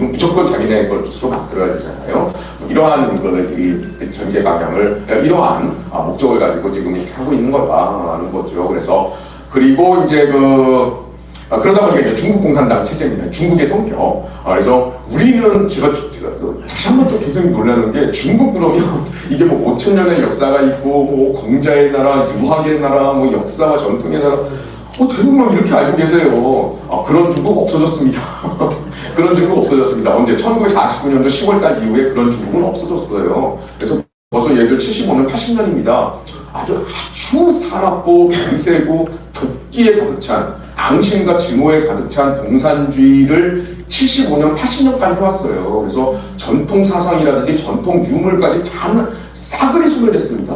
그럼 무조건 자기네 것으로 만들어야 되잖아요. 이러한 이 전개 방향을, 이러한 목적을 가지고 지금 이렇게 하고 있는 거라는 거죠. 그래서 그리고 이제 그러다 보니까 이제 중국 공산당 체제입니다. 중국의 성격. 그래서 우리는 제가 다시 한 번 또 굉장히 놀라는 게, 중국 그러면 이게 뭐 5,000년의 역사가 있고 뭐 공자의 나라, 유학의 나라, 뭐 역사와 전통의 나라, 대부분 막 이렇게 알고 계세요. 그런 중국 없어졌습니다. 그런 중국 없어졌습니다. 언제? 1949년도 10월달 이후에 그런 중국은 없어졌어요. 그래서 벌써 얘들 75년, 80년입니다. 아주 사납고 강세고 덕기에 가득 찬, 앙심과 증오에 가득 찬 공산주의를 75년, 80년까지 해왔어요. 그래서 전통 사상이라든지 전통 유물까지 다 싸그리 소멸했습니다.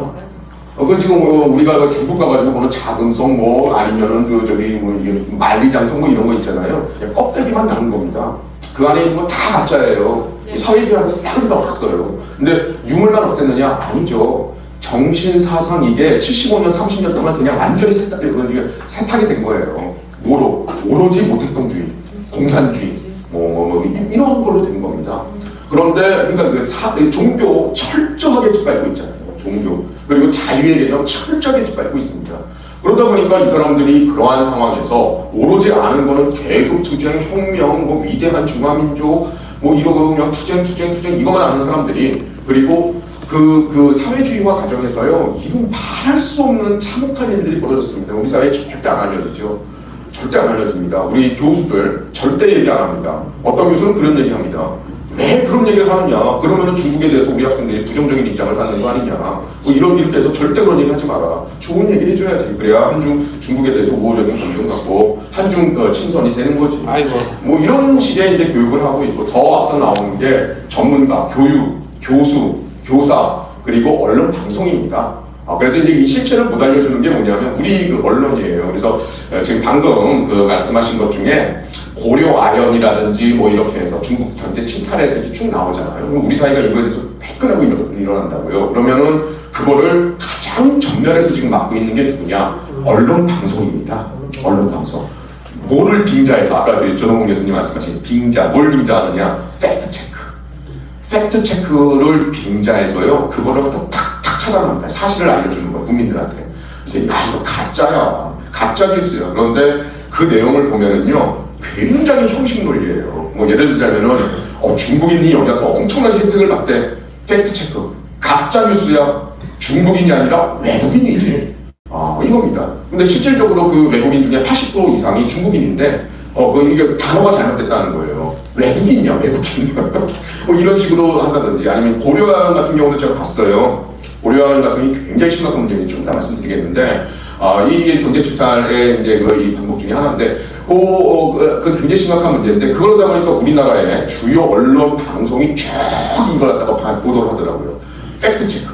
지금 우리가 중국 가가지고 보는 자금성 아니면은 만리장성 이런 거 있잖아요. 그냥 껍데기만 남은 겁니다. 그 안에 있는 건 다 가짜예요. 사회주의하고 싸그리 다 없었어요. 근데 유물만 없앴느냐? 아니죠. 정신 사상 이게 75년, 30년 동안 그냥 완전히 세탁이 된 거예요. 오로지 모택동주의, 공산주의, 이런 걸로 된 겁니다. 그런데 그러니까 종교 철저하게 짓밟고 있잖아요. 종교. 그리고 자유의 개념 철저하게 짓밟고 있습니다. 그러다 보니까 이 사람들이 그러한 상황에서 오로지 아는 거는 계급투쟁, 혁명, 위대한 중화민족, 이러고 그냥 투쟁 이것만 아는 사람들이, 그리고 그 사회주의화 과정에서요, 이런 말할 수 없는 참혹한 일들이 벌어졌습니다. 우리 사회에 절대 안 알려지죠. 절대 안 알려집니다. 우리 교수들 절대 얘기 안 합니다. 어떤 교수는 그런 얘기 합니다. 왜 그런 얘기를 하느냐? 그러면은 중국에 대해서 우리 학생들이 부정적인 입장을 갖는 거 아니냐? 이렇게 해서 절대 그런 얘기 하지 마라. 좋은 얘기 해줘야지. 그래야 중국에 대해서 우호적인 감정 갖고 한중 친선이 되는 거지. 아이고. 이런 식의 이제 교육을 하고 있고, 더 앞서 나오는 게 전문가, 교수, 교사, 그리고 언론 방송입니다. 그래서 이제 이 실체를 못 알려주는 게 뭐냐면 우리 언론이에요. 그래서 지금 방금 말씀하신 것 중에 고려 아연이라든지 이렇게 해서 중국 경제 침탈에서 이렇게 쭉 나오잖아요. 그럼 우리 사회가 이거에 대해서 패끈하고 일어난다고요. 그러면은 그거를 가장 전면에서 지금 맡고 있는 게 누구냐? 언론 방송입니다. 언론 방송. 뭐를 빙자해서, 아까 조동훈 교수님 말씀하신 빙자, 뭘 빙자하느냐? 팩트 체크를 빙자해서요, 그거를 탁탁 차단합니다. 사실을 알려주는 거예요, 국민들한테. 그래서 이거 가짜야, 가짜 뉴스야. 그런데 그 내용을 보면은요, 굉장히 형식 논리예요. 예를 들자면은 중국인이 여기 와서 엄청나게 혜택을 받대. 팩트 체크, 가짜 뉴스야. 중국인이 아니라 외국인이지. 이겁니다. 근데 실질적으로 그 외국인 중에 80% 이상이 중국인인데, 이게 단어가 잘못됐다는 거예요. 외국인이야, 외국인. 이런 식으로 한다든지, 아니면 고려아연 같은 경우도 제가 봤어요. 고려아연 같은 경우는 굉장히 심각한 문제인지 좀 이따 말씀드리겠는데, 이 경제 출탈의 이제 이 방법 중에 하나인데, 그 굉장히 심각한 문제인데, 그러다 보니까 우리나라의 주요 언론 방송이 쭉 이걸 갖다가 보도를 하더라고요. 팩트 체크.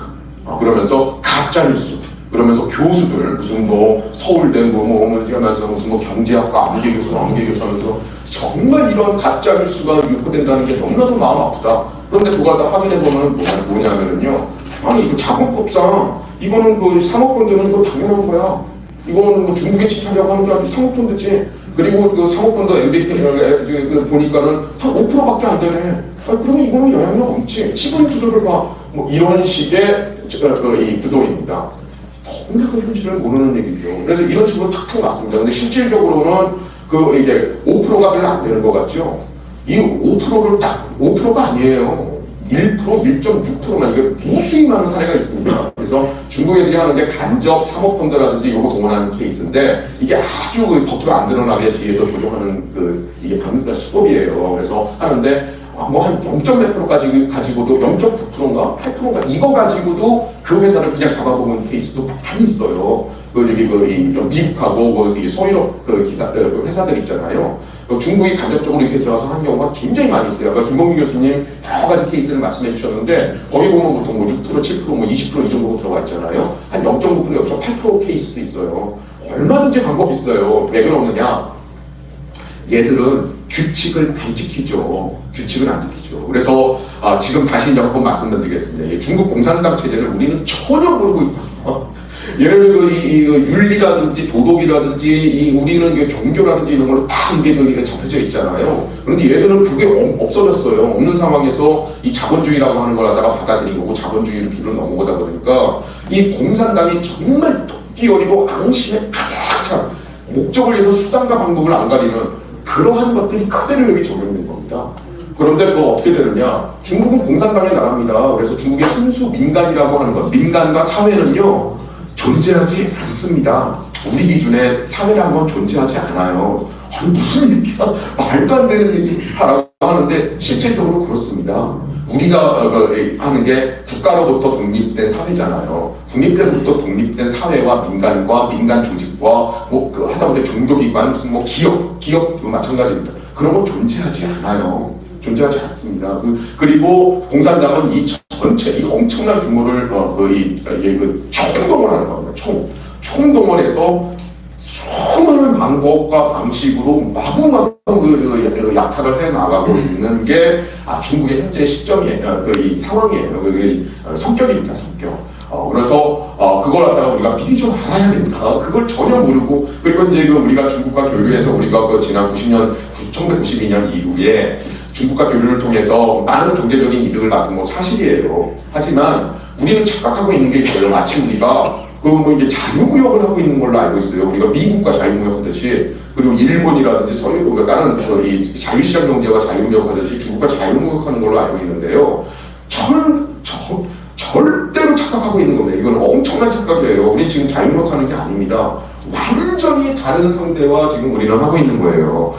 그러면서 가짜 뉴스. 그러면서 교수들 무슨 서울대 하면서 무슨 경제학과 아무개 교수 하면서 정말 이런 가짜 뉴스가 유포된다는 게 너무나도 마음 아프다. 그런데 그걸 다 확인해 보면 뭐냐면요, 아니 이거 자본법상 이거는 사모펀드는 이거 당연한 거야. 이거는 중국에 침탈하려고 하는 게 아주 사모펀드지. 그리고 그 사모펀드 MBT 보니까는 한 5%밖에 안 되네. 그러면 이거는 영향력 없지. 지분 구도를 봐. 이런 식의 이 구도입니다. 너무나 그 현실을 모르는 얘기죠. 그래서 이런 식으로 탁탁 났습니다. 근데 실질적으로는 이게 5%가 별로 안 되는 것 같죠? 이 5%를 5%가 아니에요. 1%, 1.6%만 이게 무수히 많은 사례가 있습니다. 그래서 중국 애들이 하는 게 간접 사모펀드라든지 요거 동원하는 케이스인데, 이게 아주 겉으로 안 드러나게 뒤에서 조종하는 이게 수법이에요. 그래서 하는데, 한 0.몇 %까지 가지고도 0.9%인가 8%인가 이거 가지고도 그 회사를 그냥 잡아보는 케이스도 많이 있어요. 미국하고 서유럽 회사들 있잖아요. 중국이 간접적으로 이렇게 들어가서 한 경우가 굉장히 많이 있어요. 아까 김범기 교수님 여러 가지 케이스를 말씀해 주셨는데, 거기 보면 보통 6%, 7%, 20% 이 정도로 들어가 있잖아요. 한 0.9%, 0.8% 케이스도 있어요. 얼마든지 방법이 있어요. 왜 그러느냐? 얘들은 규칙을 안 지키죠. 그래서 지금 다시 한번 말씀드리겠습니다. 중국 공산당 체제를 우리는 전혀 모르고 있다. 예를 들어 이 윤리라든지 도덕이라든지 우리는 이 종교라든지 이런 걸로 다 이게 잡혀져 있잖아요. 그런데 얘들은 그게 없어졌어요. 없는 상황에서 이 자본주의라고 하는 걸 하다가 받아들인 거고 자본주의를 길로 넘어가다 보니까 이 공산당이 정말 도끼 어리고 앙심에 가득 찬 목적을 위해서 수단과 방법을 안 가리는 그러한 것들이 그대로 여기 적용된 겁니다. 그런데 그거 어떻게 되느냐? 중국은 공산당의 나라입니다. 그래서 중국의 순수 민간이라고 하는 것, 민간과 사회는요 존재하지 않습니다. 우리 기준에 사회라는 건 존재하지 않아요. 아니, 무슨 얘기야? 말도 안 되는 얘기 하라고 하는데 실제적으로 그렇습니다. 우리가 하는 게 국가로부터 독립된 사회잖아요. 국립때부터 독립된 사회와 민간과 민간 조직과 하다못해 종교기관 무슨 기업도 마찬가지입니다. 그런 건 존재하지 않아요. 존재하지 않습니다. 그리고 공산당은 이 전체 이 엄청난 규모를 총동원하는 겁니다. 총동원해서 수많은 방법과 방식으로 마구마구 약탈을 해 나가고 있는 게 중국의 현재 시점이에요. 이 상황이에요. 성격입니다. 성격. 그래서 그걸 갖다가 우리가 미리 좀 알아야 된다. 그걸 전혀 모르고 그리고 이제 우리가 중국과 교류해서 우리가 지난 1992년 이후에 중국과 교류를 통해서 많은 경제적인 이득을 받은 건 사실이에요. 하지만 우리는 착각하고 있는 게 있어요. 마치 우리가 이제 자유무역을 하고 있는 걸로 알고 있어요. 우리가 미국과 자유무역 하듯이 그리고 일본이라든지 서유가 다른 이 자유시장 경제와 자유무역 하듯이 중국과 자유무역 하는 걸로 알고 있는데요. 절대로 착각하고 있는 겁니다. 이건 엄청난 착각이에요. 우리 지금 자유무역 하는 게 아닙니다. 완전히 다른 상대와 지금 우리는 하고 있는 거예요.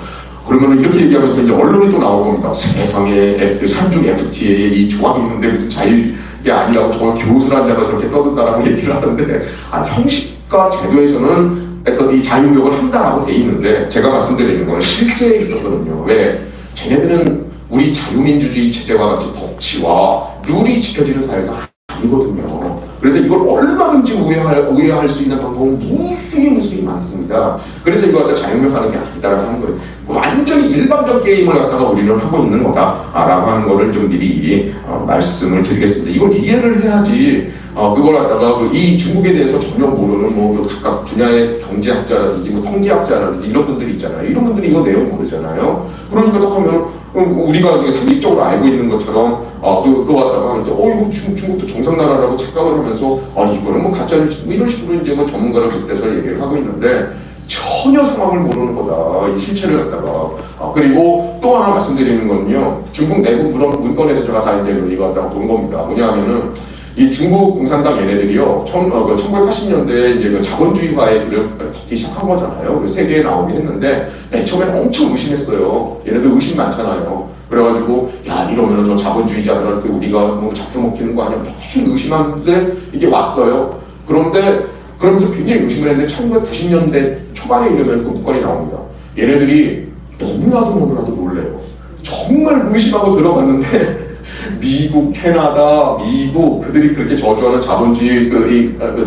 그러면 이렇게 얘기하면 이제 언론이 또 나올 겁니다. 세상에 산중 FTA에 이 조항이 있는데 무슨 자유게 아니라고 저걸 교수를 앉아서 저렇게 떠든다라고 얘기를 하는데 형식과 제도에서는 이 자유무역을 한다라고 돼 있는데 제가 말씀드리는 건 실제에 있어서는요. 왜? 쟤네들은 우리 자유민주주의 체제와 같이 법치와 룰이 지켜지는 사회가 아니거든요. 그래서 이걸 얼마든지 우회할 수 있는 방법은 무수히 많습니다. 그래서 이걸 갖다 자유무역하는 게 아니다라고 하는 거예요. 완전히 일반적 게임을 갖다가 우리는 하고 있는 거다라고 하는 거를 좀 미리 말씀을 드리겠습니다. 이걸 이해를 해야지 그걸 갖다가 이 중국에 대해서 전혀 모르는 각각 분야의 경제학자라든지 통계학자라든지 이런 분들이 있잖아요. 이런 분들이 이거 내용 모르잖아요. 그러니까 딱 하면 우리가 상식적으로 알고 있는 것처럼 그거 갖다가 하는데 이거 중국도 정상나라라고 착각을 하면서 이거는 가짜뉴스 이런 식으로 이제 전문가를 빗대서 얘기를 하고 있는데 전혀 상황을 모르는 거다. 이 실체를 갖다가 그리고 또 하나 말씀드리는 건요. 중국 내부 문건에서 제가 다 이제 이거 갖다가 본 겁니다. 뭐냐면은 이 중국 공산당 얘네들이요. 1980년대에 이제 자본주의화의 길을 걷기 시작한 거잖아요. 세계에 나오게 했는데 맨 처음엔 엄청 의심했어요. 얘네들 의심 많잖아요. 그래가지고 이러면은 저 자본주의자들한테 우리가 잡혀먹히는 거 아니야? 계속 의심하는데 이게 왔어요. 그러면서 굉장히 의심을 했는데 1990년대 초반에 이르면 그 문건이 나옵니다. 얘네들이 너무나도 놀래요. 정말 의심하고 들어갔는데 미국, 캐나다, 미국 그들이 그렇게 저주하는 자본주의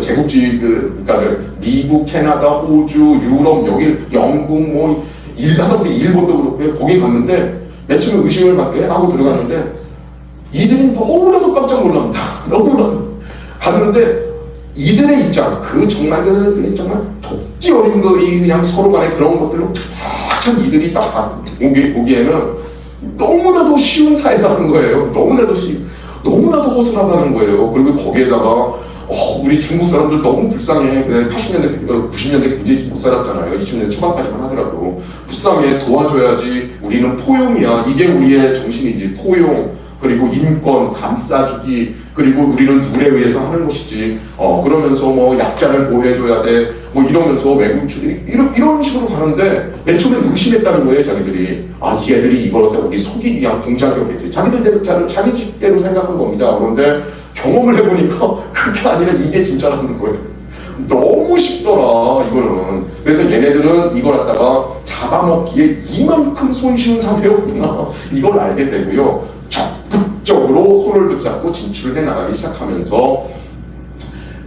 제국주의 국가들 미국, 캐나다, 호주, 유럽, 여기 영국 일본도 그렇고요. 거기 갔는데 맨 처음에 의심을 하고 들어갔는데 이들이 너무나도 깜짝 놀랍니다. 너무나도 갔는데 이들의 입장, 정말 도끼 어린 그냥 서로 간에 그런 것들을 참 이들이 딱 보기에는 너무나도 쉬운 사회라는 거예요. 너무나도 허술하다는 거예요. 그리고 거기에다가 우리 중국 사람들 너무 불쌍해. 80년대, 90년대 굉장히 못 살았잖아요. 2000년대 초반까지만 하더라도 불쌍해. 도와줘야지. 우리는 포용이야. 이게 우리의 정신이지. 포용. 그리고 인권, 감싸주기, 그리고 우리는 룰에 의해서 하는 것이지. 그러면서 약자를 보호해줘야 돼. 이러면서 외국 이런 식으로 가는데 맨 처음에 의심했다는 거예요, 자기들이. 이 애들이 이걸 갖다 우리 속이기 위한 공작이었겠지. 자기 집대로 생각한 겁니다. 그런데 경험을 해보니까 그게 아니라 이게 진짜라는 거예요. 너무 쉽더라, 이거는. 그래서 얘네들은 이걸 갖다가 잡아먹기에 이만큼 손쉬운 사회였구나. 이걸 알게 되고요. 적극적으로 손을 붙잡고 진출을 해나가기 시작하면서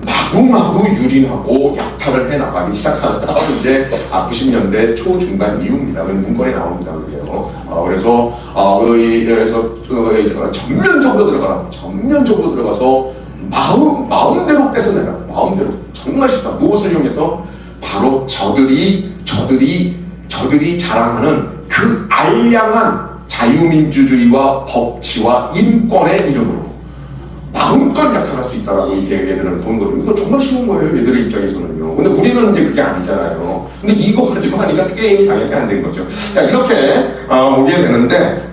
마구마구 유린하고 약탈을 해나가기 시작하는 게 90년대 초중반 이후입니다. 문건에 나옵니다. 그래서 전면적으로 들어가서 마음대로 뺏어내라. 마음대로 정말 쉽다. 무엇을 이용해서? 바로 저들이 자랑하는 그 알량한 자유민주주의와 법치와 인권의 이름으로 마음껏 나타날 수 있다라고 이게 얘들은 보는 거죠. 이거 정말 쉬운 거예요, 얘들의 입장에서는요. 근데 우리는 이제 그게 아니잖아요. 근데 이거 가지고 하니까 게임이 당연히 안 된 거죠. 자, 이렇게 오게 되는데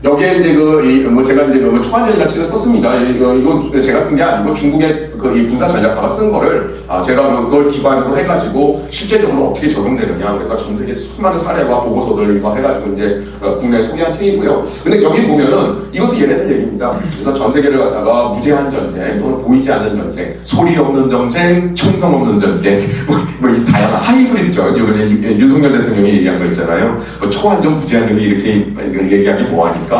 여기에 이제 제가 이제 초안전략 가치를 썼습니다. 이거 제가 쓴 게 아니고 중국의 이 군사 전략가가 쓴 거를 제가 그걸 기반으로 해가지고 실제적으로 어떻게 적용되느냐. 그래서 전 세계 수많은 사례와 보고서들과 해가지고 이제 국내에 소개한 책이고요. 근데 여기 보면은 이것도 얘네들 얘기입니다. 그래서 전 세계를 갖다가 무제한 전쟁 또는 보이지 않는 전쟁, 소리 없는 전쟁, 총성 없는 전쟁, 이 다양한 하이브리드죠. 요번에 윤석열 대통령이 얘기한 거 있잖아요. 초안전, 부제한전이 이렇게 얘기하기 뭐하니까.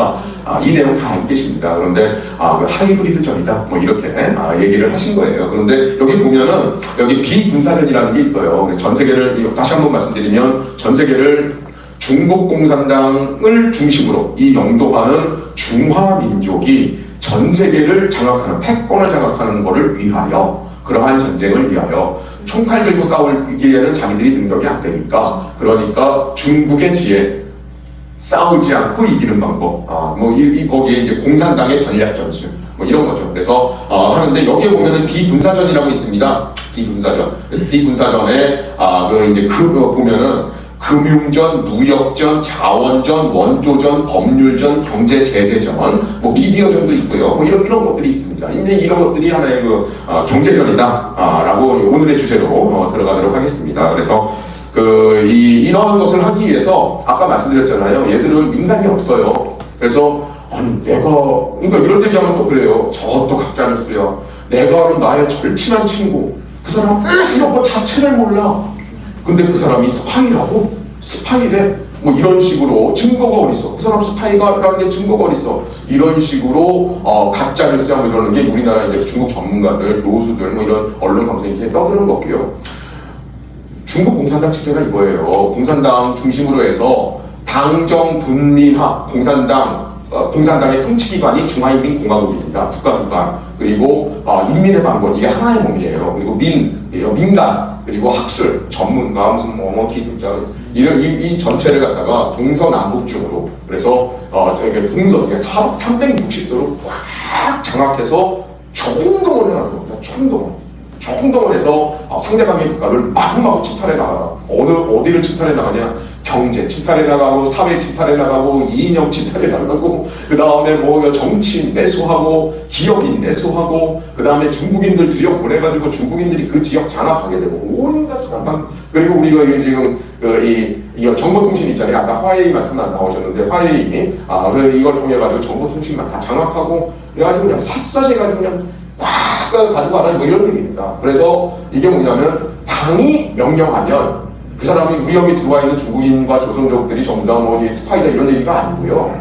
이 내용 다 알고 계십니다. 그런데 하이브리드전이다 이렇게 얘기를 하신 거예요. 그런데 여기 보면은 여기 비군사전이라는 게 있어요. 전 세계를 다시 한번 말씀드리면 전 세계를 중국 공산당을 중심으로 이 영도하는 중화민족이 전 세계를 장악하는 패권을 장악하는 것을 위하여 그러한 전쟁을 위하여 총칼 들고 싸우기에는 자기들이 능력이 안 되니까 그러니까 중국의 지혜 싸우지 않고 이기는 방법, 거기에 이제 공산당의 전략 전술, 이런 거죠. 그래서 하는데 여기에 보면은 비군사전이라고 있습니다. 비군사전. 그래서 비군사전에 보면은 금융전, 무역전, 자원전, 원조전, 법률전, 경제 제재전, 미디어전도 있고요. 이런 것들이 있습니다. 근데 이런 것들이 하나의 경제전이다라고 오늘의 주제로 들어가도록 하겠습니다. 그래서 이러한 것을 하기 위해서 아까 말씀드렸잖아요. 얘들은 민감이 없어요. 그래서 그러니까 이런 얘기하면 또 그래요. 저것도 가짜를 쓰요. 내가 아는 나의 절친한 친구 그 사람 이런 거 자체를 몰라. 근데 그 사람이 스파이라고? 스파이래? 이런 식으로 증거가 어딨어? 그 사람 스파이가라는 게 증거가 어딨어? 이런 식으로 가짜를 쓰고 이러는 게 우리나라 이제 중국 전문가들, 교수들 이런 언론 방송이 이렇게 떠드는 거고요. 중국 공산당 체제가 이거예요. 공산당 중심으로 해서 당정 분리화, 공산당의 통치기관이 중화인민공화국입니다. 국가기관. 그리고 인민의 방권, 이게 하나의 몸이에요. 그리고 민간, 그리고 학술, 전문가, 무슨 기술자, 이 전체를 갖다가 동서남북중으로 그래서 동서 360도로 꽉 장악해서 총동원을 하는 겁니다. 총동원 해서 상대방의 국가를 마구마구 침탈해 나가라. 어디를 침탈해 나가냐? 경제 침탈해 나가고, 사회 침탈해 나가고, 이인영 침탈해 나가고, 그 다음에 정치인 매수하고, 기업인 매수하고, 그 다음에 중국인들 들여보내가지고 중국인들이 그 지역 장악하게 되고, 온갖 수단방. 그리고 우리가 지금 이 정보통신 있잖아요. 아까 화웨이 말씀 나오셨는데, 화웨이 이걸 통해가지고 정보통신만 다 장악하고, 그래가지고 그냥 샅샅해가지고 그냥 꽉 가져가라 이런 얘기입니다. 그래서 이게 뭐냐면 당이 명령하면 그 사람이 우리 여기 들어와 있는 중국인과 조선족들이 전부 다 스파이다 이런 얘기가 아니고요.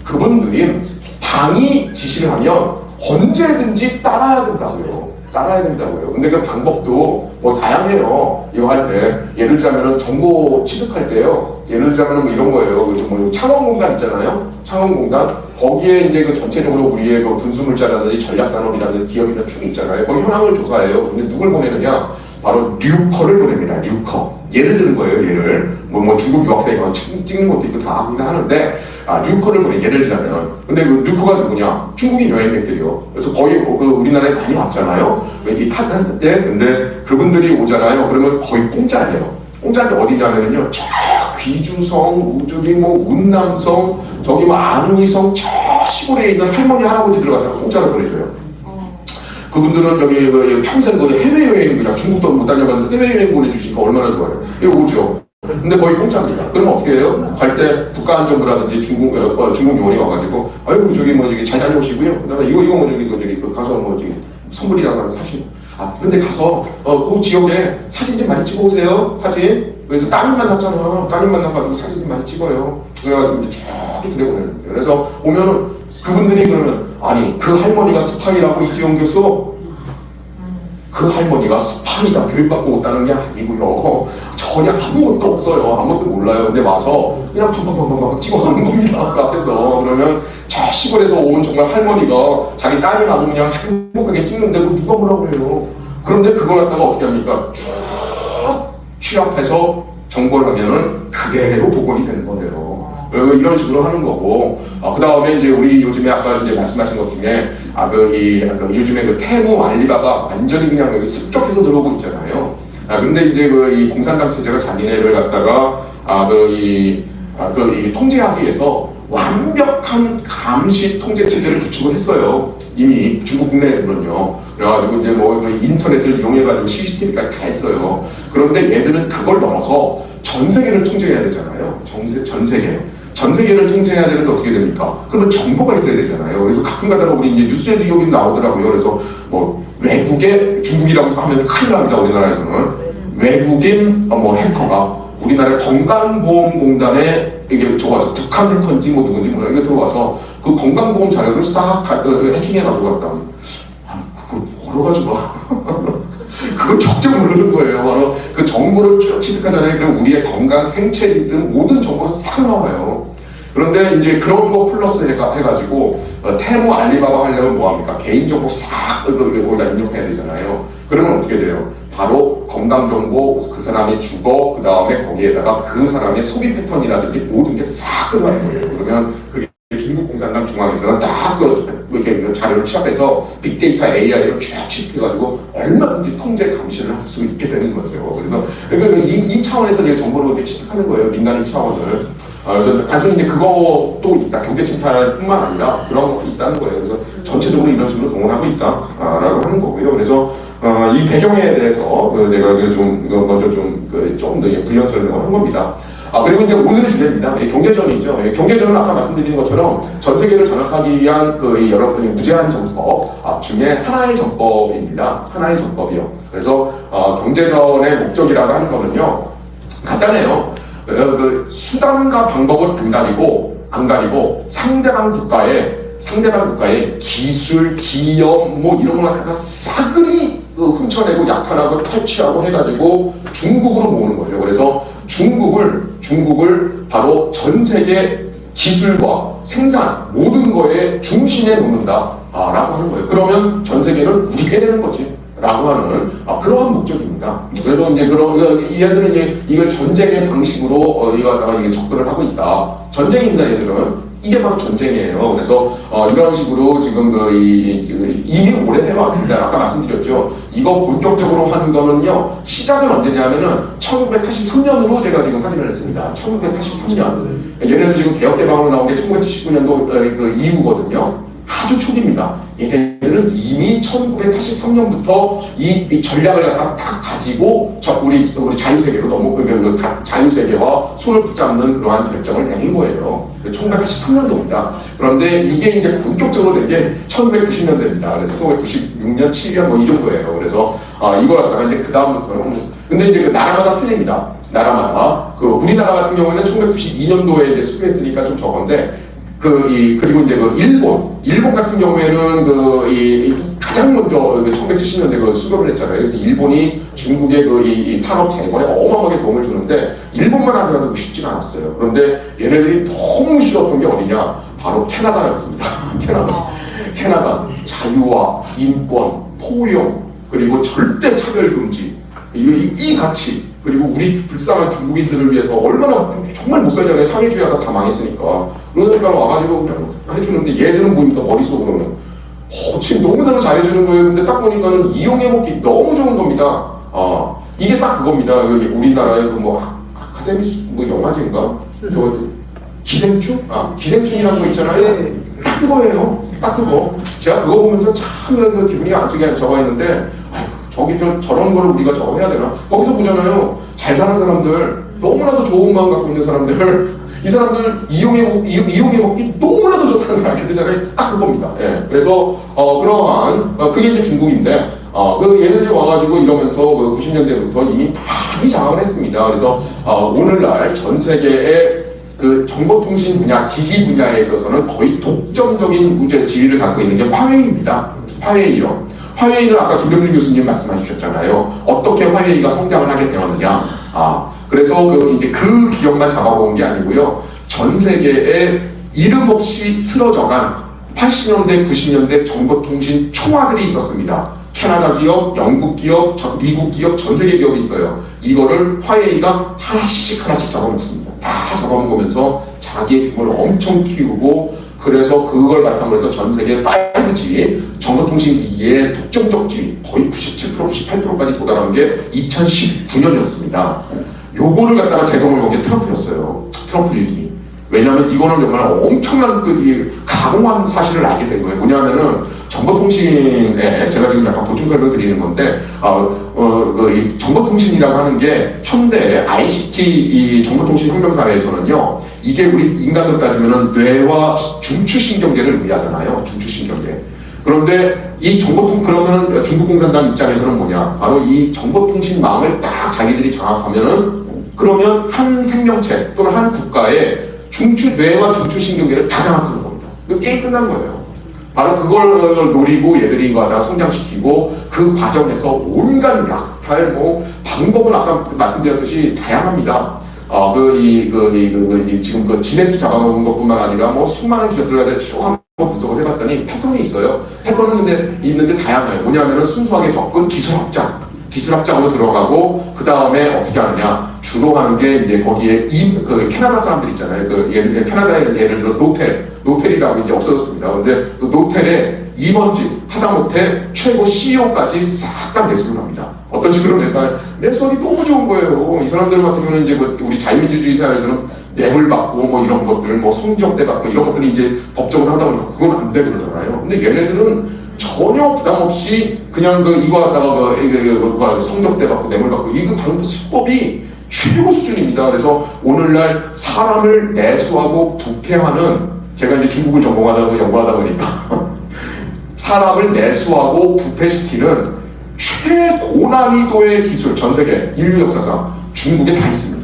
그분들이 당이 지시를 하면 언제든지 따라야 된다고요. 근데 그 방법도 다양해요. 이거 할 때 예를 들자면은 정보 취득할 때요. 예를 들자면은 이런 거예요. 그래서 창원공단 있잖아요. 창원공단 거기에 이제 전체적으로 우리의 군수물자라든지 전략산업이라든지 기업이나 축이 있잖아요. 거기 현황을 조사해요. 근데 누굴 보내느냐? 바로 뉴커를 보냅니다. 뉴커. 예를 드는 거예요. 예를 중국 유학생이 찍는 것도 있고 다 하는데 뉴커를 보내. 예를 들자면 근데 그 뉴커가 누구냐? 중국인 여행객들이요. 그래서 거의 우리나라에 많이 왔잖아요. 한때 근데 그분들이 오잖아요. 그러면 거의 공짜예요. 공짜인데 어디냐면요. 저 귀주성, 우주리 운남성, 저기 안의성 저 시골에 있는 할머니 할아버지들 갖다가 공짜로 보내줘요. 그분들은 여기 평생 해외여행 그냥 중국도 못 다녀봤는데 해외여행 보내주시니까 얼마나 좋아요. 이거 오죠. 근데 거의 공짜입니다. 그러면 어떻게 해요? 갈 때 국가안전부라든지 중국 요원이 와가지고 아이고 저기 잘 다녀오시고요. 그다음에 이거 저기 가서 선물이라고 사시고. 근데 가서 그 지역에 사진 좀 많이 찍어 오세요. 사진. 그래서 따님 만났잖아. 따님 만나가지고 사진 좀 많이 찍어요. 그래가지고 이제 쭉 들여보내는 거예요. 그래서 오면은 그분들이 그러면 그 할머니가 스파이라고 이지영 교수? 그 할머니가 스파이다 교육받고 왔다는 게 아니고요. 저 전혀 아무것도 없어요. 아무것도 몰라요. 근데 와서 그냥 팡팡팡팡 찍어가는 겁니다. 그 앞에서. 그러면 저 시골에서 온 정말 할머니가 자기 딸이랑 그냥 행복하게 찍는데 누가 뭐라고 그래요. 그런데 그걸 갖다가 어떻게 합니까? 쭉 취합해서 정보를 하면은 그대로 복원이 되는 거예요. 이런 식으로 하는 거고, 그 다음에 이제 우리 요즘에 아까 이제 말씀하신 것 중에, 요즘에 그 테무 알리바바 완전히 그냥 여기 습격해서 들어오고 있잖아요. 근데 이제 이 공산당 체제가 자기네를 갖다가, 이 통제하기 위해서 완벽한 감시 통제 체제를 구축을 했어요. 이미 중국 국내에서는요. 그래가지고 이제 뭐 인터넷을 이용해가지고 CCTV까지 다 했어요. 그런데 얘들은 그걸 넘어서 전 세계를 통제해야 되잖아요. 전 세계. 전 세계를 통제해야 되는데 어떻게 됩니까? 그러면 정보가 있어야 되잖아요. 그래서 가끔 가다가 우리 이제 뉴스에도 여기 나오더라고요. 그래서 뭐 외국의 중국이라고 하면 큰일 납니다. 우리나라에서는 외국인 해커가 우리나라 건강보험공단에 이게 들어와서 북한 해커인지 뭐 누군지 몰라요. 이게 들어와서 그 건강보험 자료를 싹 해킹해 가지고 갔다. 그걸 뭐로 가져가? 그거 적적 모르는 거예요. 바로 그 정보를 쭉 취득하잖아요. 그럼 우리의 건강, 생체이든 모든 정보가 싹 나와요. 그런데 이제 그런 거 플러스 해가지고 테무 알리바바 하려면 뭐합니까? 개인정보 싹 거기다 입력해야 되잖아요. 그러면 어떻게 돼요? 바로 건강정보, 그 사람이 주거, 그 다음에 거기에다가 그 사람의 소비 패턴이라든지 모든 게 싹 들어가는 거예요. 그러면 그게 중국 공산당 중앙에서는 딱 이렇게 자료를 취합해서 빅데이터 AI로 쫙 취합해가지고 얼마든지 통제 감시를 할 수 있게 되는 거죠. 그래서 그러니까 이 차원에서 이제 정보를 이렇게 취득하는 거예요. 민간인 차원을. 그래서 단순히 이제 그것도 있다. 경제 침탈뿐만 아니라 그런 것도 있다는 거예요. 그래서 전체적으로 이런 식으로 동원하고 있다라고 하는 거고요. 그래서 이 배경에 대해서 제가 좀 먼저 조금 더 부연 설명을 한 겁니다. 그리고 이제 오늘의 주제입니다. 경제전이죠. 경제전은 아까 말씀드린 것처럼 전 세계를 장악하기 위한 여러 무제한 정법 중에 하나의 정법입니다. 하나의 정법이요. 그래서 경제전의 목적이라고 하는 거는요, 간단해요. 그 수단과 방법을 안 가리고 상대방 국가의 기술, 기업 뭐 이런 걸 갖다가 싸그리 훔쳐내고 약탈하고 탈취하고 해가지고 중국으로 모으는 거죠. 그래서 중국을 바로 전 세계 기술과 생산 모든 거에 중심에 놓는다 라고 하는 거예요. 그러면 전 세계는 우리게 되는 거지 라고 하는 그러한 목적입니다. 그래서 이제 얘들은 이제 이걸 전쟁의 방식으로 이게 접근을 하고 있다. 전쟁입니다. 얘들은 이게 바로 전쟁이에요. 그래서 이런 식으로 지금 이미 오래돼 왔습니다. 아까 말씀드렸죠. 이거 본격적으로 하는 거는요, 시작은 언제냐면은 1983년으로 제가 지금 확인을 했습니다. 1983년. 얘네들 지금 개혁개방으로 나온 게 1979년도 그 이후거든요. 아주 초기입니다. 얘네들은 이미 1983년부터 이 전략을 갖다 딱 가지고 우리 자유세계로 자유세계와 손을 붙잡는 그러한 결정을 내린 거예요. 1983년도입니다. 그런데 이게 이제 본격적으로 된 게 1990년대입니다. 그래서 1996년, 7년 뭐 이 정도예요. 그래서 이걸 갖다가 이제 그 다음부터는 근데 이제 그 나라마다 틀립니다. 나라마다 우리나라 같은 경우에는 1992년도에 이제 수교했으니까 좀 적은데. 그리고 이제 일본 같은 경우에는 가장 먼저 1970년대 수교를 했잖아요. 그래서 일본이 중국의 이 산업 재건에 어마어마하게 도움을 주는데, 일본만 하더라도 쉽지가 않았어요. 그런데 얘네들이 너무 싫었던 게 어디냐? 바로 캐나다였습니다. 캐나다. 자유와 인권, 포용, 그리고 절대 차별 금지. 이 가치. 그리고 우리 불쌍한 중국인들을 위해서 얼마나 정말 못 살잖아요. 사회주의가 다 망했으니까. 그러니까 와가지고 그냥 해주는데 얘들은 보니까 머릿속으로는 지금 너무 잘해주는 거예요. 근데 딱 보니까는 이용해먹기 너무 좋은 겁니다. 이게 딱 그겁니다. 우리나라의 아카데미 영화제인가? 저 기생충? 기생충이라는 거 있잖아요. 딱 그거예요. 딱 그거. 제가 그거 보면서 참 기분이 아주 저거 했는데, 저런 거를 우리가 저거 해야 되나? 거기서 보잖아요. 잘 사는 사람들, 너무나도 좋은 마음 갖고 있는 사람들, 이 사람들 이용해 먹기 너무나도 좋다는 걸 알게 되잖아요. 딱 그겁니다. 예. 그래서 그러한 그게 이제 중국인데, 얘네들이 와가지고 이러면서 90년대부터 이미 많이 장악을 했습니다. 그래서 오늘날 전 세계의 그 정보통신 분야, 기기 분야에 있어서는 거의 독점적인 지위를 갖고 있는 게 화웨이입니다. 화웨이요. 화웨이는 아까 김병준 교수님 말씀해 주셨잖아요. 어떻게 화웨이가 성장을 하게 되었느냐. 그래서 이제 그 기업만 잡아먹은 게 아니고요. 전 세계에 이름 없이 쓰러져간 80년대, 90년대 정보통신 총화들이 있었습니다. 캐나다 기업, 영국 기업, 미국 기업, 전 세계 기업이 있어요. 이거를 화웨이가 하나씩 잡아먹습니다. 다 잡아먹으면서 자기의 규모를 엄청 키우고, 그래서 그걸 바탕으로 해서 전 세계 5G 정보통신기기의 독점적 지위 거의 97%, 98%까지 도달한 게 2019년이었습니다. 요거를 갖다가 제공을 건 게 트럼프였어요. 트럼프 일기. 왜냐하면 이거는 정말 엄청난 강한 사실을 알게 된 거예요. 뭐냐면은 정보통신에 제가 지금 약간 보충 설명 드리는 건데, 이 정보통신이라고 하는 게 현대 ICT 이 정보통신 혁명사회에서는요, 이게 우리 인간으로 따지면은 뇌와 중추신경계를 의미하잖아요. 중추신경계. 그런데 이 그러면은 중국 공산당 입장에서는 뭐냐? 바로 이 정보통신망을 딱 자기들이 장악하면은, 그러면 한 생명체 또는 한 국가의 뇌와 중추신경계를 다 장악하는 겁니다. 그 게임 끝난 거예요. 바로 그걸 노리고 얘들이 이거 하다가 성장시키고, 그 과정에서 온갖 약탈, 방법은 아까 말씀드렸듯이 다양합니다. 지금 지네스 잡아먹은 것뿐만 아니라 수많은 기업들 가지고 쭉 한번 분석을 해봤더니 패턴이 있어요. 패턴은 있는데 다양해요. 뭐냐면은 순수하게 접근, 기술 확장으로 들어가고, 그 다음에 어떻게 하느냐. 주로 하는 게 이제 거기에 캐나다 사람들 있잖아요. 캐나다에 예를 들어 노텔이라고 이제 없어졌습니다. 근데 그 노텔의 임원직, 하다못해 최고 CEO까지 싹 다 매수를 합니다. 어떤 식으로 매수하기 너무 좋은 거예요. 이 사람들 같은 경우는 이제 우리 자유민주주의 사회에서는 뇌물 받고 이런 것들, 성적대 받고 이런 것들이 이제 법적으로 하다 보니까 그건 안 되고 그러잖아요. 근데 얘네들은 전혀 부담 없이 그냥 이거 하다가 성적대 받고 뇌물 받고 이거 방법 수법이 최고 수준입니다. 그래서 오늘날 사람을 매수하고 부패하는, 제가 이제 중국을 연구하다 보니까 사람을 매수하고 부패시키는 최고난이도의 기술, 전 세계 인류 역사상 중국에 다 있습니다.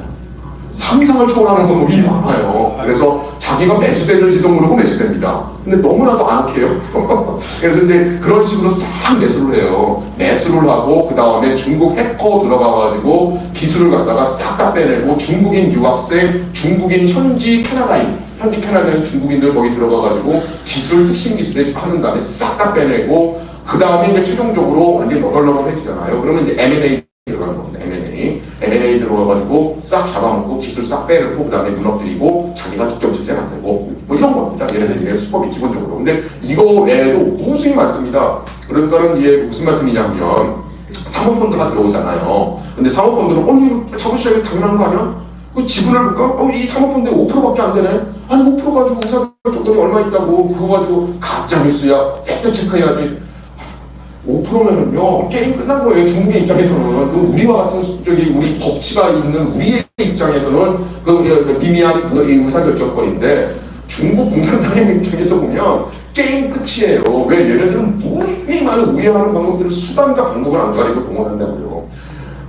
상상을 초월하는 건 우리 많아요. 그래서 자기가 매수됐는지도 모르고 매수됩니다. 근데 너무나도 안 해요. 그래서 이제 그런 식으로 싹 매수를 해요. 매수를 하고, 그 다음에 중국 해커 들어가가지고 기술을 갖다가 싹 다 빼내고, 중국인 유학생, 중국인 현지 캐나다인 중국인들 거기 들어가가지고 핵심 기술에 하는 다음에 싹 다 빼내고, 그 다음에 이제 최종적으로 완전히 너덜너덜해지잖아요. 그러면 이제 M&A 들어가는 겁니다. M&A 들어가가지고 싹 잡아먹고 기술 싹 빼놓고 그 다음에 무너뜨리고 자기가 독점체제 만들고 이런 겁니다. 얘네들의 수법이 기본적으로. 근데 이거 외에도 무수히 많습니다. 그러니까는 이게 무슨 말씀이냐면, 사모펀드가 들어오잖아요. 근데 사모펀드는 이거 자본시장에서 당연한 거 아니야? 그 지분을 볼까? 이 사모펀드에 5%밖에 안 되네? 아니 5% 가지고 의사결정권이 얼마 있다고 그거 가지고 가짜뉴스야, 팩트 체크해야지. 5%면은요 게임 끝난 거예요. 중국의 입장에서는 우리와 같은 우리 법치가 있는 우리의 입장에서는 미미한 의사결정권인데, 중국 공산당의 입장에서 보면 게임 끝이에요. 왜? 얘네들은 무수히 많은 우회하는 방법들을 수단과 방법을 안 가리고 동원한다고요.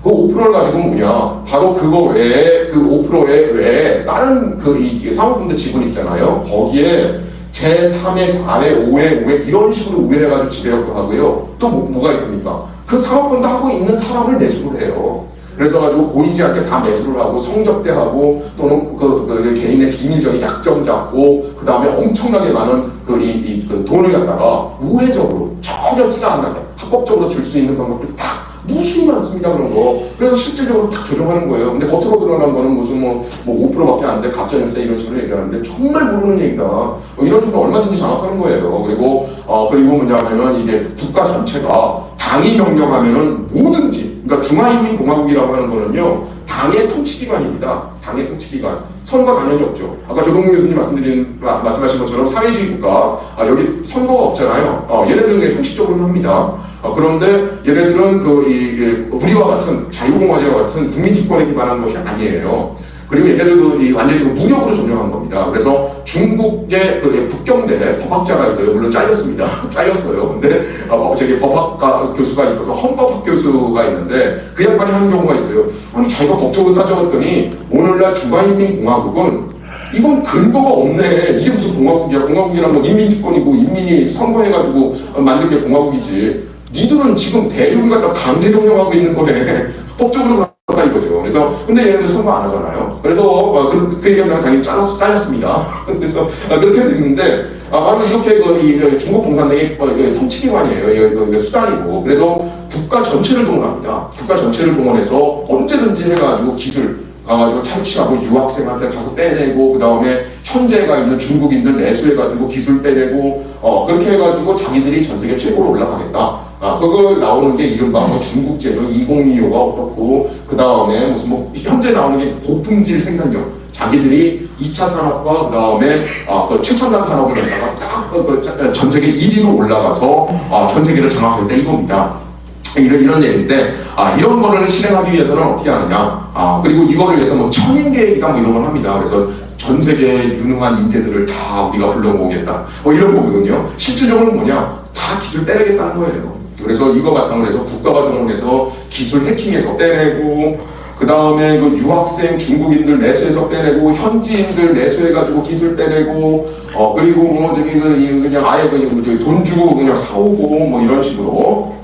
그 5%를 가지고 뭐냐? 바로 그거 외에, 그 5% 외에 다른 이 사모펀드 지분 있잖아요. 거기에 제3회, 4회, 5회, 5회 이런 식으로 우회해가지고 지배력도 하고요. 또 뭐가 있습니까? 그 사모펀드 하고 있는 사람을 매수를 해요. 그래서 가지고 보이지 않게 다 매수를 하고 성접대하고, 또는 개인의 비밀적인 약점 잡고, 그 다음에 엄청나게 많은 돈을 갖다가 우회적으로 전혀 티가 안 나게 합법적으로 줄 수 있는 방법들 다 무수히 많습니다. 그런 거. 그래서 실질적으로 딱 조정하는 거예요. 근데 겉으로 드러난 거는 무슨 5%밖에 안 돼, 가짜뉴스 이런 식으로 얘기하는데 정말 모르는 얘기다. 이런 식으로 얼마든지 장악하는 거예요. 그리고 뭐냐면은 이게 국가 전체가 당이 명령하면은 뭐든지, 그러니까 중화인민공화국이라고 하는 거는요, 당의 통치기관입니다. 당의 통치기관. 선거 당연히 없죠. 아까 조동문 교수님 말씀하신 것처럼 사회주의 국가, 여기 선거가 없잖아요. 얘네들은 형식적으로는 합니다. 그런데 얘네들은 우리와 같은 자유공화제와 같은 국민주권에 기반한 것이 아니에요. 그리고 얘네들도 완전히 무력으로 점령한 겁니다. 그래서 중국의 북경대 법학자가 있어요. 물론 잘렸습니다. 잘렸어요. 근데 저기 법학과 교수가 있어서 헌법학 교수가 있는데 그 양반이 하는 경우가 있어요. 아니 자기가 법적으로 따져봤더니 오늘날 중화인민공화국은 이건 근거가 없네. 이게 무슨 공화국이야. 공화국이란 건 인민주권이고 인민이 선거해가지고 만든 게 공화국이지. 니들은 지금 대륙을 갖다 강제 점령하고 있는 거네. 법적으로 그렇다 이거죠. 그래서 그래서 근데 얘네들 선거 안 하잖아요. 그래서 그 얘기하면 당연히 잘렸습니다. 그래서 그렇게 됐는데 바로 이렇게 이 중국 공산당의 통치기관이에요. 이거 수단이고 그래서 국가 전체를 동원합니다. 국가 전체를 동원해서 언제든지 해가지고 기술 가가지고 탈취하고 유학생한테 가서 빼내고 그 다음에 현재가 있는 중국인들 내수해가지고 기술 빼내고 그렇게 해가지고 자기들이 전 세계 최고로 올라가겠다. 그거 나오는 게 이른바 뭐 중국제조 2025가 어떻고 그 다음에 무슨 뭐 현재 나오는 게 고품질 생산력 자기들이 2차 산업과 그 다음에 그 최첨단 산업을 갖다가 딱 전 세계 1위로 올라가서 전 세계를 장악하겠다 이겁니다. 이런 얘기인데 이런 거를 실행하기 위해서는 어떻게 하느냐 그리고 이거를 위해서 뭐 천인 계획이다 뭐 이런 걸 합니다. 그래서 전 세계 유능한 인재들을 다 우리가 불러모으겠다 뭐 이런 거거든요. 실질적으로 뭐냐 다 기술 떼내겠다는 거예요. 그래서 이거 바탕으로 해서 국가가 동원해서 기술 해킹해서 떼내고 그 다음에 그 유학생 중국인들 내수해서 빼내고 현지인들 내수해가지고 기술 빼내고 그리고 뭐 저기 그냥 아예 돈 주고 그냥 사오고 뭐 이런 식으로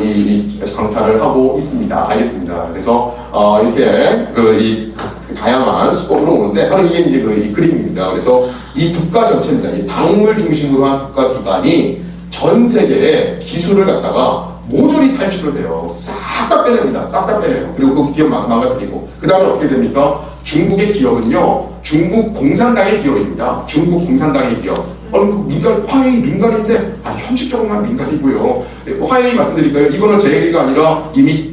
이 강탈을 하고 있습니다. 알겠습니다. 그래서 이렇게 이 다양한 수법으로 오는데 바로 이게 이제 이 그림입니다. 그래서 이 국가 전체입니다. 이 당을 중심으로 한 국가 기관이 전 세계에 기술을 갖다가 모조리 탈출을 해요. 싹 다 빼냅니다. 싹 다 빼내요. 그리고 그 기업 망가뜨리고 그 다음에 어떻게 됩니까? 중국의 기업은요. 중국 공산당의 기업입니다. 중국 공산당의 기업. 화웨이 민간인데 형식적으로만 민간이고요. 화웨이 말씀드릴까요? 이거는 제 얘기가 아니라 이미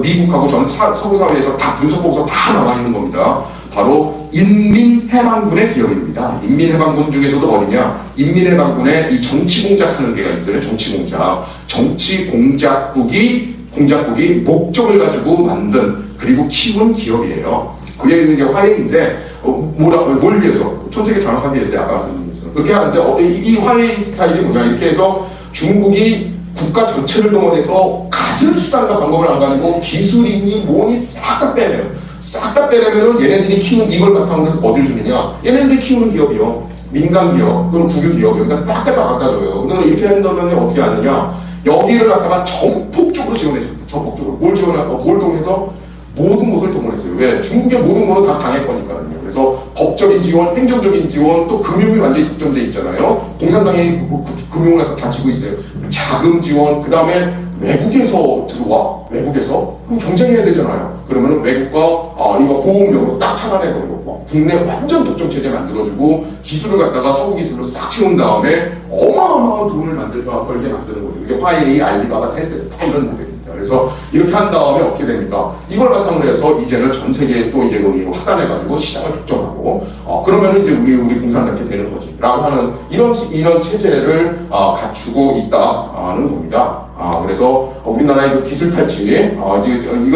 미국하고 전 서구 사회에서 다 분석 보고서 다 나와 있는 겁니다. 바로 인민해방군의 기업입니다. 인민해방군 중에서도 어디냐? 인민해방군의 이 정치공작하는 게가 있어요. 정치공작. 정치공작국이 목적을 가지고 만든 그리고 키운 기업이에요. 그게 있는 게 화웨이인데 뭘 위해서? 촌세계 장악하기 위해서 아까 말씀드린 것처럼 그렇게 하는데 이 화웨이 스타일이 뭐냐? 이렇게 해서 중국이 국가 전체를 동원해서 가진 수단과 방법을 안 가지고 기술이니 뭐니 싹 다 빼내요. 싹 다 빼내면은 얘네들이 키우는 이걸 바탕으로 해서 어딜 주느냐? 얘네들이 키우는 기업이요. 민간 기업 또는 국유 기업 그러니까 싹 다 갖다 줘요. 근데 이렇게 한다면 어떻게 하느냐? 여기를 갖다가 전폭적으로 지원해줍니다. 전폭적으로 뭘 동해서 모든 것을 동원했어요. 왜? 중국의 모든 것을 다 당했거니까요. 그래서 법적인 지원, 행정적인 지원, 또 금융이 완전히 독점돼 있잖아요. 공산당이 금융을 다 쥐고 있어요. 자금 지원, 그 다음에 외국에서 들어와. 그럼 경쟁해야 되잖아요. 그러면 외국과 이거 보험적으로 딱 차단해버리고 국내 완전 독점 체제 만들어주고 기술을 갖다가 서구 기술로 싹 채운 다음에 어마어마한 돈을 벌게 만드는 거죠. 이게 화웨이, 알리바바, 텐센트 다 이런 모델입니다. 그래서 이렇게 한 다음에 어떻게 됩니까? 이걸 바탕으로 해서 이제는 전 세계에 또 이제 확산해가지고 시장을 독점하고 그러면은 이제 우리 공산당게 되는 거지. 라고 하는 이런 체제를 갖추고 있다는 겁니다. 그래서 우리나라의 그 기술 탈취, 이거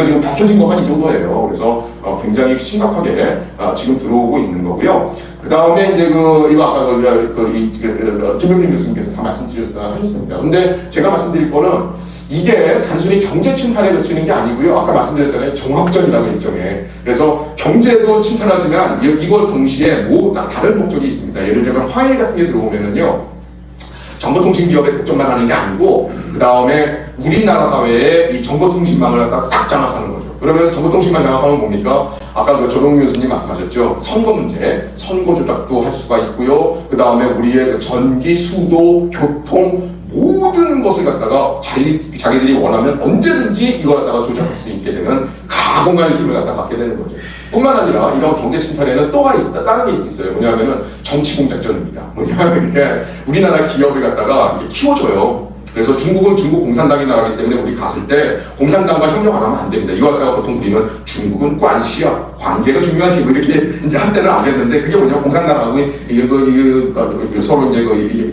지금 밝혀진 것만 이 정도예요. 그래서 굉장히 심각하게 지금 들어오고 있는 거고요. 그 다음에 이제 이거 아까 김병민 교수님께서 다 말씀하셨습니다. 근데 제가 말씀드릴 거는 이게 단순히 경제 침탈에 그치는 게 아니고요. 아까 말씀드렸잖아요. 종합전이라고 일종의. 그래서 경제도 침탈하지만 이걸 동시에 다른 목적이 있습니다. 예를 들면 화웨이 같은 게 들어오면은요. 정보통신기업의 독점만 하는 게 아니고 그 다음에 우리나라 사회에 이 정보통신망을 갖다 싹 장악하는 거죠. 그러면 정보통신망 장악하면 뭡니까? 아까 그 조동규 교수님 말씀하셨죠. 선거 문제, 선거 조작도 할 수가 있고요. 그 다음에 우리의 전기, 수도, 교통 모든 것을 갖다가 자기들이 원하면 언제든지 이걸 갖다가 조작할 수 있게 되는 가공할 힘을 갖다 갖게 되는 거죠. 뿐만 아니라 이런 경제 침탈에는 또 다른 게 있어요. 뭐냐면은 정치 공작전입니다. 뭐냐면 이게 우리나라 기업을 갖다가 이게 키워줘요. 그래서 중국은 중국 공산당이 나가기 때문에 우리 갔을 때 공산당과 협력 안 하면 안 됩니다. 이거 갖다가 보통 우리는 중국은 관시야. 관계가 중요하지. 뭐 이렇게 이제 한때는 안 했는데 그게 뭐냐. 공산당하고 서로 이제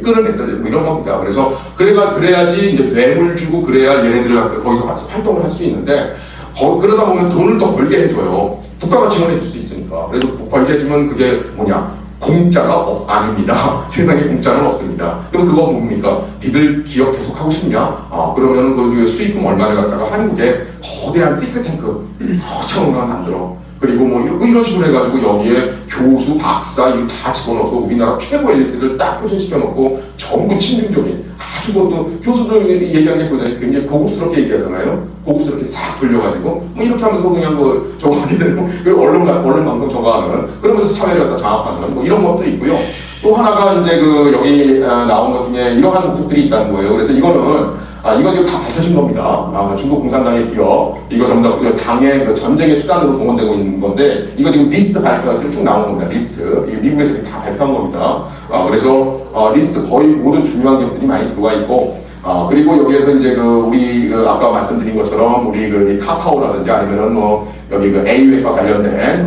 끈을 맺자. 뭐 이런 겁니다. 그래서 그래야지 이제 뇌물 주고 그래야 얘네들 거기서 같이 활동을 할 수 있는데 그러다 보면 돈을 더 벌게 해줘요. 국가가 지원해 줄 수 있으니까. 그래서 벌게 해주면 그게 뭐냐. 공짜가 아닙니다. 세상에 공짜는 없습니다. 그럼 그거 뭡니까? 니들 기업 계속 하고 싶냐? 그러면은 그 수익금 얼마를 갖다가 한국에 거대한 띵크탱크 거창한 거 만들어. 그리고 뭐 이런 식으로 해가지고 여기에 교수, 박사 이거 다 집어넣어서 우리나라 최고 엘리트들 딱 포진시켜놓고 전부 친중적인 아주 그것도 교수들 얘기하는 게 보자니 굉장히 고급스럽게 얘기하잖아요. 고급스럽게 싹 돌려가지고 뭐 이렇게 하면서 그냥 뭐 저거 하게 되고 그리고 언론 방송 저거 하는 그러면서 사회를 갖다 장악하는 뭐 이런 것들이 있고요. 또 하나가 이제 그 여기 나온 것 중에 이러한 목적들이 있다는 거예요. 그래서 이거는 이거 지금 다 밝혀진 겁니다. 중국 공산당의 기업, 이거 전부 다 당의 그 전쟁의 수단으로 동원되고 있는 건데, 이거 지금 리스트 발표가 쭉 나온 겁니다. 리스트. 이거 미국에서 다 발표한 겁니다. 그래서 리스트 거의 모든 중요한 기업들이 많이 들어와 있고, 그리고 여기에서 이제 우리 아까 말씀드린 것처럼 우리 그 카카오라든지 아니면은 뭐 여기 그 AU과 관련된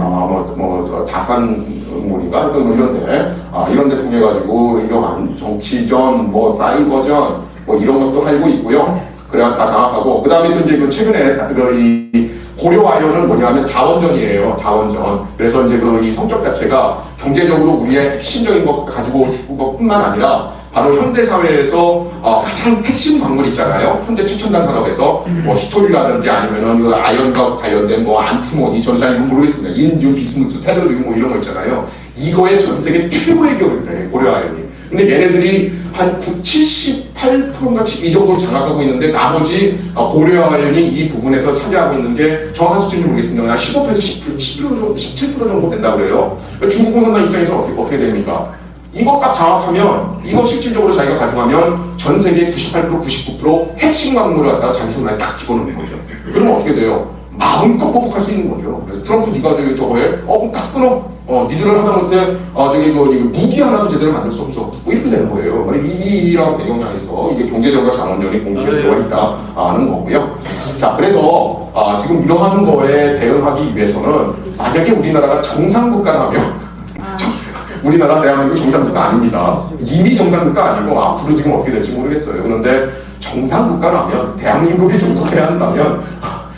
다산문인가 뭐 이런데 이런데 통해 가지고 이러한 정치전, 뭐 사이버전 뭐 이런 것도 알고 있고요. 그래야 다 장악하고 그 다음에 또 이제 그 최근에 이 고려아연은 뭐냐면 자원전이에요. 자원전. 그래서 이제 이 성격 자체가 경제적으로 우리의 핵심적인 것 가지고 올 것뿐만 아니라 바로 현대 사회에서 가장 핵심 광물 있잖아요. 현대 최첨단 산업에서 뭐 히토리라든지 아니면은 그 아연과 관련된 뭐 안티몬, 이 전사님은 모르겠습니다. 인류, 비스무트, 텔루리움 뭐 이런 거 있잖아요. 이거의 전 세계 최고의 기업입니다. 고려아연이. 근데 얘네들이 한 78%인가 이 정도를 장악하고 있는데 나머지 고려아연이 이 부분에서 차지하고 있는 게 정확한 수치는 모르겠습니다. 한 15%에서 10% 정도, 17% 정도 된다고 그래요. 중국 공산당 입장에서 어떻게 됩니까? 이거 딱 장악하면, 이거 실질적으로 자기가 가져가면 전 세계 98%, 99% 핵심 광물을 갖다가 자기 손 안에 딱 집어넣는 거죠. 그러면 어떻게 돼요? 마음껏 보복할 수 있는 거죠. 그래서 트럼프 네가 저거 해? 그럼 딱 끊어. 니들은 하다못해 무기 하나도 제대로 만들 수 없어. 뭐 이렇게 되는 거예요. 이런 배경량에서 이게 경제적으로 자원전이 공기에 들어가 있다는 거고요. 자, 그래서 지금 이러한 거에 대응하기 위해서는 만약에 우리나라가 정상국가라면 우리나라 대한민국 정상국가 아닙니다. 이미 정상국가 아니고 앞으로 지금 어떻게 될지 모르겠어요. 그런데 정상국가라면 대한민국이 존속해야 한다면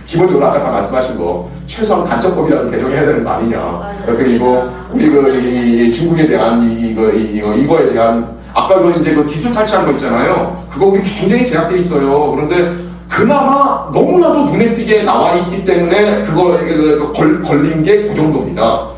기본적으로 아까 다 말씀하신 거 최소한 간접법이라도 개정해야 되는 거 아니냐. 그리고 우리 이 중국에 대한 이거에 대한 아까 이제 기술 탈취한 거 있잖아요. 그거 우리 굉장히 제약돼 있어요. 그런데 그나마 너무나도 눈에 띄게 나와 있기 때문에 그거 걸린 게 그 정도입니다.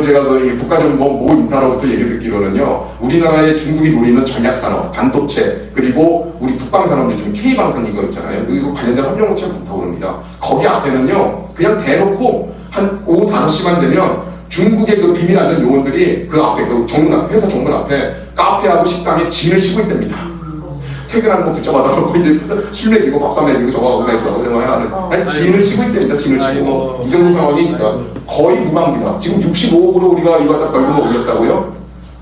제가 국가정보 모 인사로부터 얘기 듣기로는요, 우리나라의 중국이 노리는 전략산업, 반도체, 그리고 우리 국방산업 요즘 K방산 이거 있잖아요. 이거 관련된 협력업체가 많다고 합니다. 거기 앞에는요, 그냥 대놓고 한 오후 5시만 되면 중국의 그 비밀 안전 요원들이 그 앞에, 정문 앞에, 회사 정문 앞에 카페하고 식당에 진을 치고 있답니다. 퇴근하는 거 붙잡아다 놓고 이제 술 먹이고 밥사 먹이고 저거 하고 해서 하는 진을 치고 있답니다. 진을 치고 이 정도 상황이 거의 무방비다. 지금 65억으로 우리가 이거 갖다 벌금을 올렸다고요?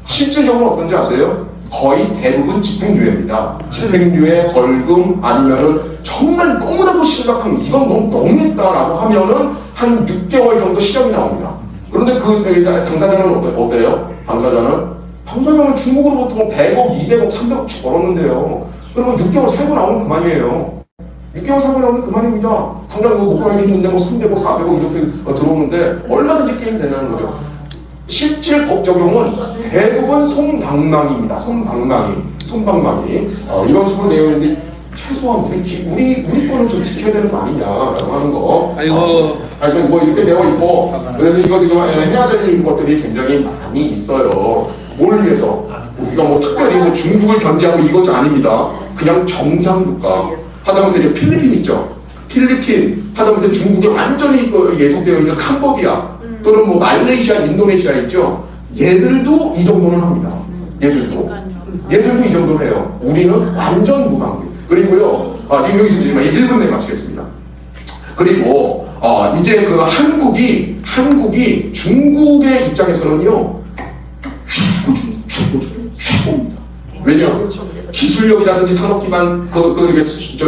실질적으로 어떤지 아세요? 거의 대부분 집행유예입니다. 집행유예, 벌금 아니면은 정말 너무나도 심각한 이건 너무했다라고 하면은 한 6개월 정도 실형이 나옵니다. 그런데 당사자는 어때요? 당사자는 중국으로부터 100억, 200억, 300억씩 벌었는데요. 그러면 6개월 살고 나오면 그만이에요. 6개월 살고 나오면 그만입니다. 당장 목표하기 힘든데 300억, 400억 이렇게 들어오는데 얼마든지 게임 되는 거죠. 실질 법 적용은 대부분 손방망이입니다. 손방망이. 이런 식으로 되어 있는데 최소한 우리 거는 좀 지켜야 되는 거 아니냐라고 하는 거. 뭐 이렇게 되어 있고 그래서 이거 해야 되는 것들이 굉장히 많이 있어요. 뭘 위해서? 우리가 특별히 중국을 견제하고 이것이 아닙니다. 그냥 정상국가. 하다못해 이제 필리핀 있죠. 필리핀 하다못해 중국에 완전히 예속되어 있는 캄보디아 또는 말레이시아, 인도네시아 있죠. 얘들도 이 정도는 합니다. 얘들도 이 정도는 해요. 우리는 완전 무방비. 그리고요. 여기서 이제 1분 내에 마치겠습니다. 그리고 이제 한국이 중국의 입장에서는요. 최고입니다. 왜냐하면 기술력이라든지 산업기반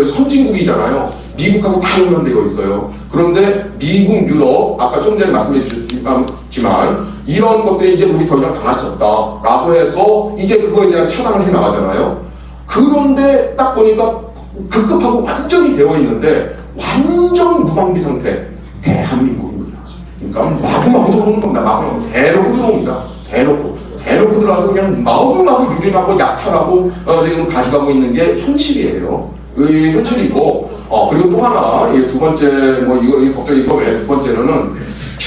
선진국이잖아요. 미국하고 다 연관되어 있어요. 그런데 미국, 유럽 아까 좀 전에 말씀해 주셨지만 이런 것들이 이제 우리 더 이상 당할 수 없다라고 해서 이제 그거에 대한 차단을 해 나가잖아요. 그런데 딱 보니까 급급하고 완전히 되어 있는데 완전 무방비 상태 대한민국입니다. 그러니까 마구마구 들어오는 겁니다. 마구마구 대놓고 들어옵니다. 대놓고 들어와서 그냥 마구마구 유린하고 약탈하고 지금 가져가고 있는 게 현실이에요. 현실이고 그리고 또 하나 두 번째 이거 걱정이고 두 번째로는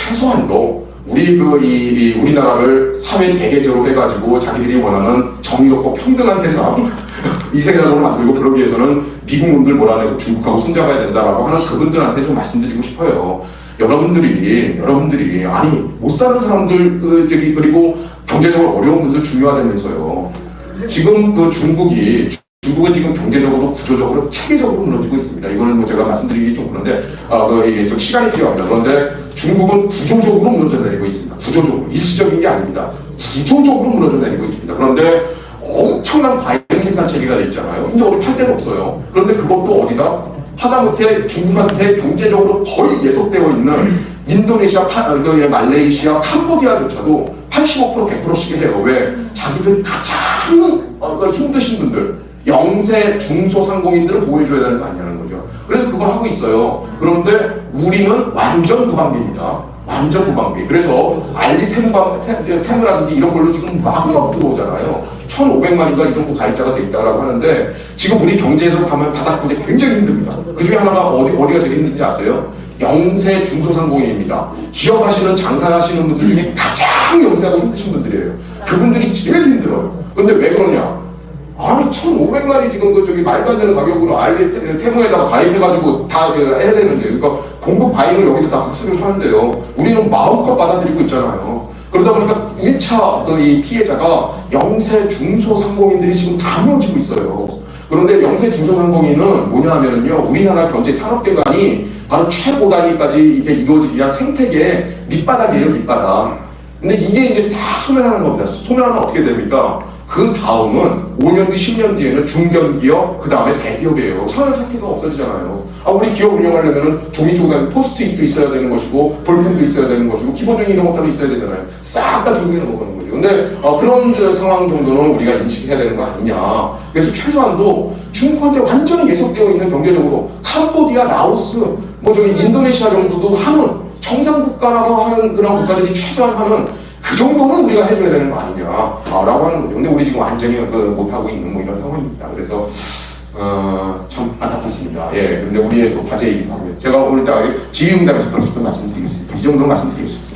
최소한도 우리나라를 사회 대개제로 해가지고 자기들이 원하는 정의롭고 평등한 세상 이 세상으로 만들고 그러기 위해서는 미국놈들 몰아내고 중국하고 손잡아야 된다라고 하는 그분들한테 좀 말씀드리고 싶어요. 여러분들이 아니 못 사는 사람들 그리고 경제적으로 어려운 분들 중요하다면서요. 지금 중국은 지금 경제적으로 구조적으로 체계적으로 무너지고 있습니다. 이거는 뭐 제가 말씀드리기 좀 그런데 이게 좀 시간이 필요합니다. 그런데 중국은 구조적으로 무너져 내리고 있습니다. 구조적으로 일시적인 게 아닙니다. 구조적으로 무너져 내리고 있습니다. 그런데 엄청난 과잉 생산 체계가 돼 있잖아요. 이제 우리 팔 데가 없어요. 그런데 그것도 어디다 하다못해 중국한테 경제적으로 거의 예속되어 있는 인도네시아, 말레이시아, 캄보디아조차도 85% 100%씩 해요. 왜? 자기들 가장 힘드신 분들, 영세 중소상공인들을 보호해줘야 되는 거 아니냐는 거죠. 그래서 그걸 하고 있어요. 그런데 우리는 완전 무방비입니다. 완전 무방비. 그래서 알리템이라든지 이런 걸로 지금 막 들어오잖아요. 1,500만인가 이 정도 가입자가 돼 있다라고 하는데 지금 우리 경제에서 가면 바닥 경제 굉장히 힘듭니다. 그 중에 하나가 어디가 제일 힘든지 아세요? 영세 중소상공인입니다. 기업하시는 장사하시는 분들 중에 가장 영세하고 힘드신 분들이에요. 그분들이 제일 힘들어요. 근데 왜 그러냐? 아니 1,500만이 지금 말도 안 되는 가격으로 테무에다가 가입해가지고 다 해야 되는데 그러니까 공급 바잉을 여기도 다 흡수를 하는데요. 우리는 마음껏 받아들이고 있잖아요. 그러다 보니까 1차 이 피해자가 영세 중소상공인들이 지금 다 무너지고 있어요. 그런데 영세 중소상공인은 뭐냐 하면은요, 우리나라 경제 산업대관이 바로 최고 단위까지 이게 이루어지기 위한 생태계의 밑바닥이에요, 밑바닥. 근데 이게 이제 싹 소멸하는 겁니다. 소멸하면 어떻게 됩니까? 그 다음은 5년 뒤, 10년 뒤에는 중견기업, 그 다음에 대기업이에요. 산업 사태가 없어지잖아요. 우리 기업 운영하려면 종이조각, 포스트잇도 있어야 되는 것이고, 볼펜도 있어야 되는 것이고, 기본적인 이런 것들이 있어야 되잖아요. 싹 다 중국에 넘어가는 거죠. 근데 그런 상황 정도는 우리가 인식해야 되는 거 아니냐. 그래서 최소한도 중국한테 완전히 예속되어 있는 경제적으로 캄보디아, 라오스, 인도네시아 정도도 하는 정상국가라고 하는 그런 국가들이 최소한 하는 그 정도는 우리가 해줘야 되는 거 아니냐라고 하는 거죠. 근데 우리 지금 완전히 못하고 있는 이런 상황입니다. 그래서 참 안타깝습니다. 예, 근데 우리의 또 과제이기도 하고요. 제가 오늘 딱 지휘응답에서 말씀드리겠습니다. 이 정도는 말씀드리겠습니다.